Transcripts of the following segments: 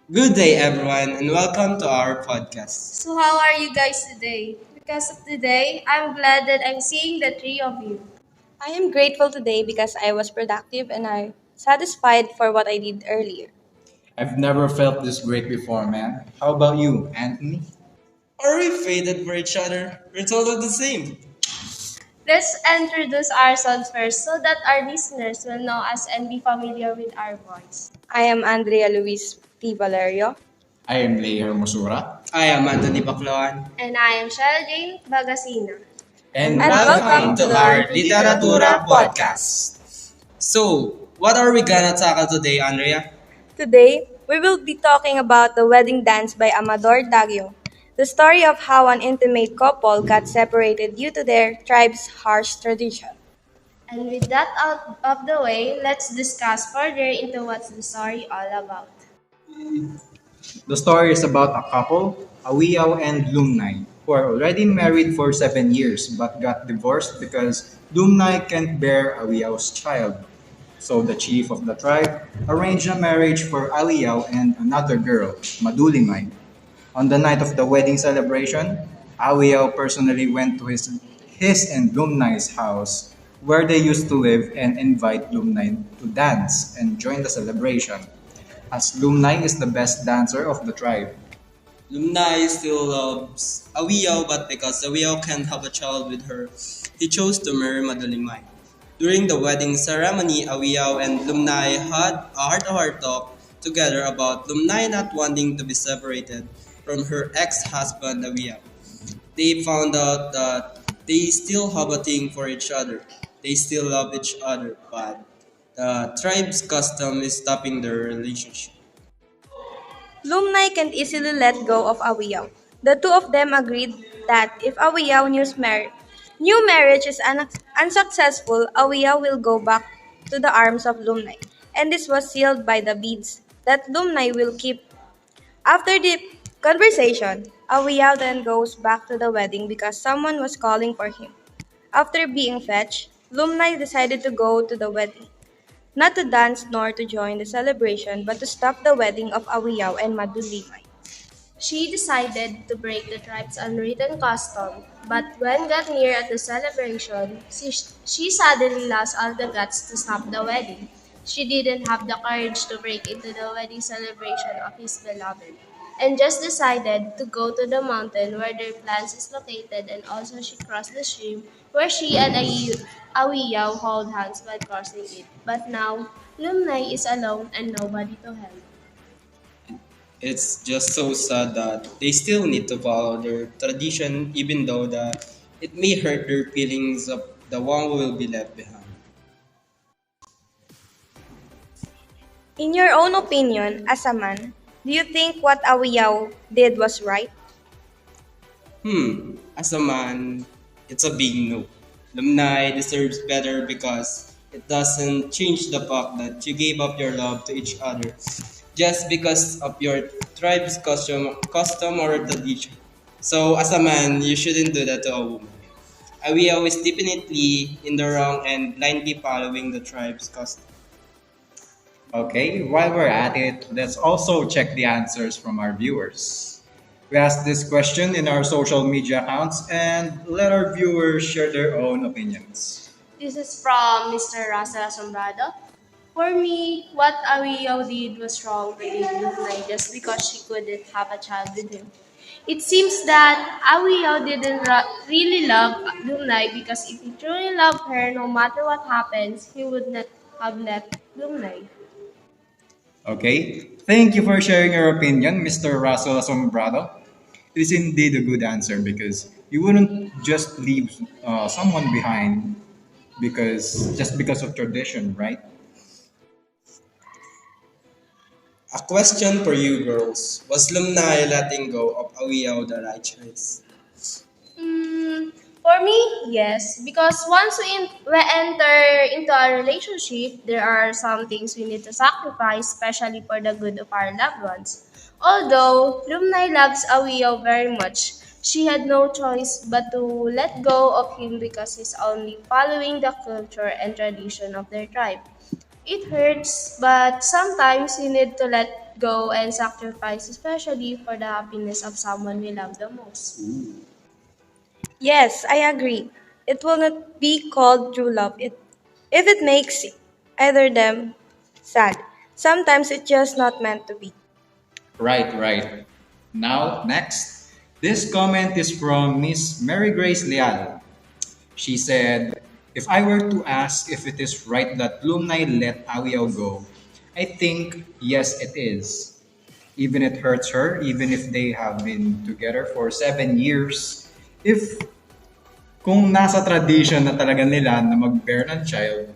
Good day, everyone, and welcome to our podcast. So, how are you guys today? Because of today, I'm glad that I'm seeing the three of you. I am grateful today because I was productive and I satisfied for what I did earlier. I've never felt this great before, man. How about you, Anthony? Are we fated for each other? We're told of the same. Let's introduce ourselves first so that our listeners will know us and be familiar with our voice. I am Andrea Luis P. Valerio. I am Leah Hermosura. I am Anthony Bacloan. And I am Sheldon Bagasina. And And welcome welcome to to our our Literatura podcast. So, what are we gonna tackle today, Andrea? Today, we will be talking about the wedding dance by Amador Daguio, the story of how an intimate couple got separated due to their tribe's harsh tradition. And with that out of the way, let's discuss further into what's the story all about. The story is about a couple, Awiyaw and Lumnay, who are already married for 7 years but got divorced because Lumnay can't bear Awiyaw's child. So the chief of the tribe arranged a marriage for Awiyaw and another girl, Madulimay. On the night of the wedding celebration, Awiyaw personally went to his and Lumnay's house where they used to live and invite Lumnay to dance and join the celebration, as Lumnay is the best dancer of the tribe. Lumnay still loves Awiyaw, but because Awiyaw can't have a child with her, he chose to marry Madalimay. During the wedding ceremony, Awiyaw and Lumnay had a heart-to-heart talk together about Lumnay not wanting to be separated from her ex-husband Awiyaw. They found out that they still have a thing for each other. They still love each other, but the tribe's custom is stopping their relationship. Lumnay can't easily let go of Awiyaw. The two of them agreed that if Awiyaw new marriage is unsuccessful, Awiyaw will go back to the arms of Lumnay, and this was sealed by the beads that Lumnay will keep. After the conversation, Awiyaw then goes back to the wedding because someone was calling for him. After being fetched, Lumnay decided to go to the wedding, not to dance nor to join the celebration, but to stop the wedding of Awiyaw and Madulimay. She decided to break the tribe's unwritten custom, but when got near at the celebration, she suddenly lost all the guts to stop the wedding. She didn't have the courage to break into the wedding celebration of his beloved, and just decided to go to the mountain where their plans is located, and also she crossed the stream where she and Awiyaw hold hands while crossing it. But now, Lumnay is alone and nobody to help. It's just so sad that they still need to follow their tradition even though that it may hurt their feelings of the one who will be left behind. In your own opinion, as a man, do you think what Awiyaw did was right? As a man, it's a big no. Alumni deserves better because it doesn't change the fact that you gave up your love to each other just because of your tribe's custom or tradition. So as a man, you shouldn't do that to a woman. We always definitely in the wrong and blindly following the tribe's custom. Okay, while we're at it, let's also check the answers from our viewers. We asked this question in our social media accounts and let our viewers share their own opinions. This is from Mr. Russell Sombrado. For me, what Awiyo did was wrong to leave Lunay just because she couldn't have a child with him. It seems that Awiyo didn't really love Lunay because if he truly loved her, no matter what happens, he would not have left Lunay. Okay, thank you for sharing your opinion, Mr. Russell Asombrado. It is indeed a good answer because you wouldn't just leave someone behind because of tradition, right? A question for you girls. Was Lumnay letting go of Awiyaw the right choice? For me, yes. Because once we enter into a relationship, there are some things we need to sacrifice, especially for the good of our loved ones. Although Lumnay loves Awio very much, she had no choice but to let go of him because he's only following the culture and tradition of their tribe. It hurts, but sometimes you need to let go and sacrifice, especially for the happiness of someone we love the most. Yes, I agree. It will not be called true love if it makes either them sad. Sometimes it's just not meant to be. Right, right. Now, next. This comment is from Miss Mary Grace Leal. She said, if I were to ask if it is right that Lumnay let Awiao go, I think yes, it is. Even it hurts her, even if they have been together for 7 years. If kung nasa tradition na talaga nila na mag-bear ng child,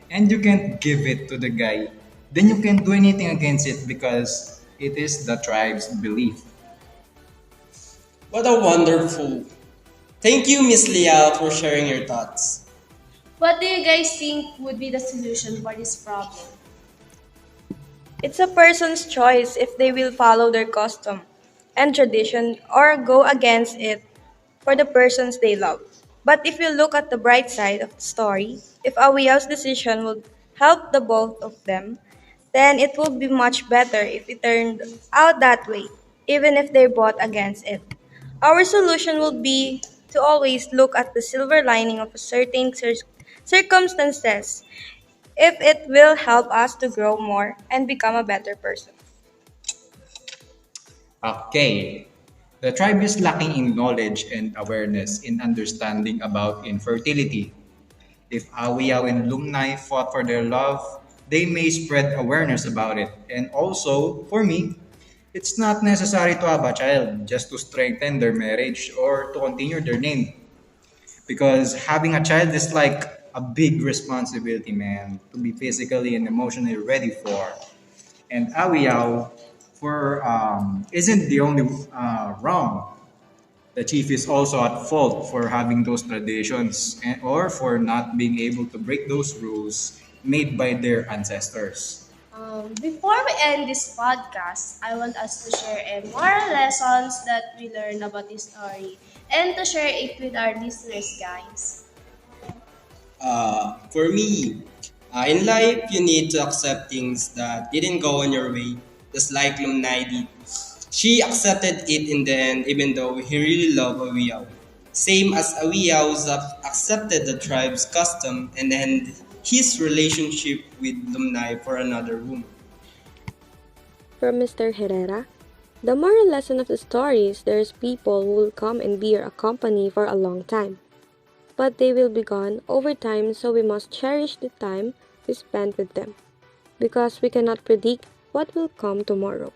and you can't give it to the guy, then you can't do anything against it because it is the tribe's belief. What a wonderful. Thank you, Miss Liao, for sharing your thoughts. What do you guys think would be the solution for this problem? It's a person's choice if they will follow their custom and tradition or go against it for the persons they love. But if you look at the bright side of the story, if Awiyao's decision would help the both of them, then it would be much better if it turned out that way, even if they both against it. Our solution will be to always look at the silver lining of a certain circumstances if it will help us to grow more and become a better person. Okay. The tribe is lacking in knowledge and awareness in understanding about infertility. If Awiyaw and Lumnai fought for their love, they may spread awareness about it. And also, for me, it's not necessary to have a child just to strengthen their marriage or to continue their name. Because having a child is like a big responsibility, man, to be physically and emotionally ready for. And Awiyaw for isn't the only wrong. The chief is also at fault for having those traditions or for not being able to break those rules made by their ancestors. Before we end this podcast, I want us to share a moral lessons that we learned about this story and to share it with our listeners, guys. For me, in life, you need to accept things that didn't go on your way, just like Lumnai did. She accepted it in the end, even though he really loved Awiyaw. Same as Awiyaw accepted the tribe's custom and then his relationship with Lumnai for another woman. From Mr. Herrera, the moral lesson of the story is there's people who will come and be your company for a long time. But they will be gone over time, so we must cherish the time we spend with them. Because we cannot predict what will come tomorrow.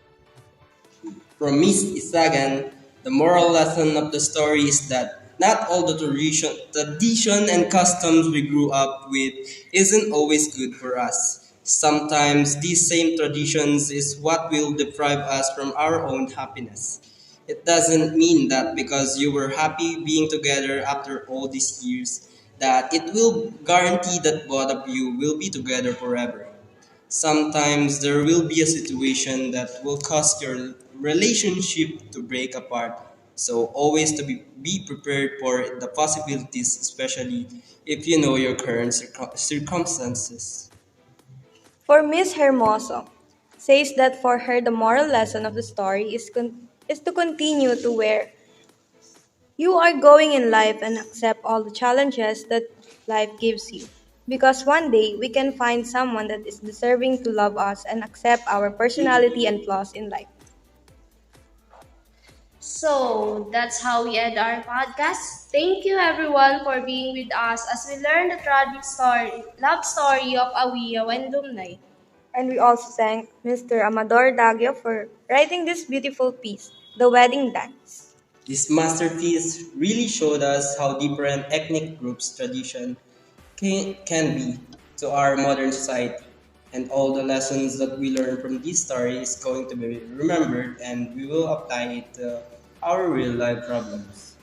From Miss Isagan, the moral lesson of the story is that not all the tradition and customs we grew up with isn't always good for us. Sometimes these same traditions is what will deprive us from our own happiness. It doesn't mean that because you were happy being together after all these years, that it will guarantee that both of you will be together forever. Sometimes there will be a situation that will cause your relationship to break apart. So always be prepared for the possibilities, especially if you know your current circumstances. For Miss Hermoso, says that for her the moral lesson of the story is to continue to where you are going in life and accept all the challenges that life gives you. Because one day we can find someone that is deserving to love us and accept our personality and flaws in life. So that's how we end our podcast. Thank you everyone for being with us as we learn the tragic story, love story of Awiya and Lumnay. And we also thank Mr. Amador Daguio for writing this beautiful piece, The Wedding Dance. This masterpiece really showed us how different ethnic groups' tradition can be to our modern society. And all the lessons that we learn from this story is going to be remembered and we will apply it to our real life problems.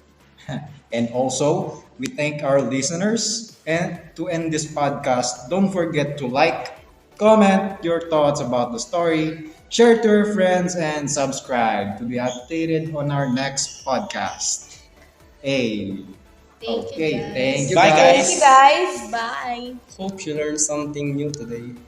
And also, we thank our listeners. And to end this podcast, don't forget to like, comment your thoughts about the story, share to your friends, and subscribe to be updated on our next podcast. Hey, Thank you okay, guys. thank you Bye, guys. Thank you guys. Bye. Hope you learned something new today.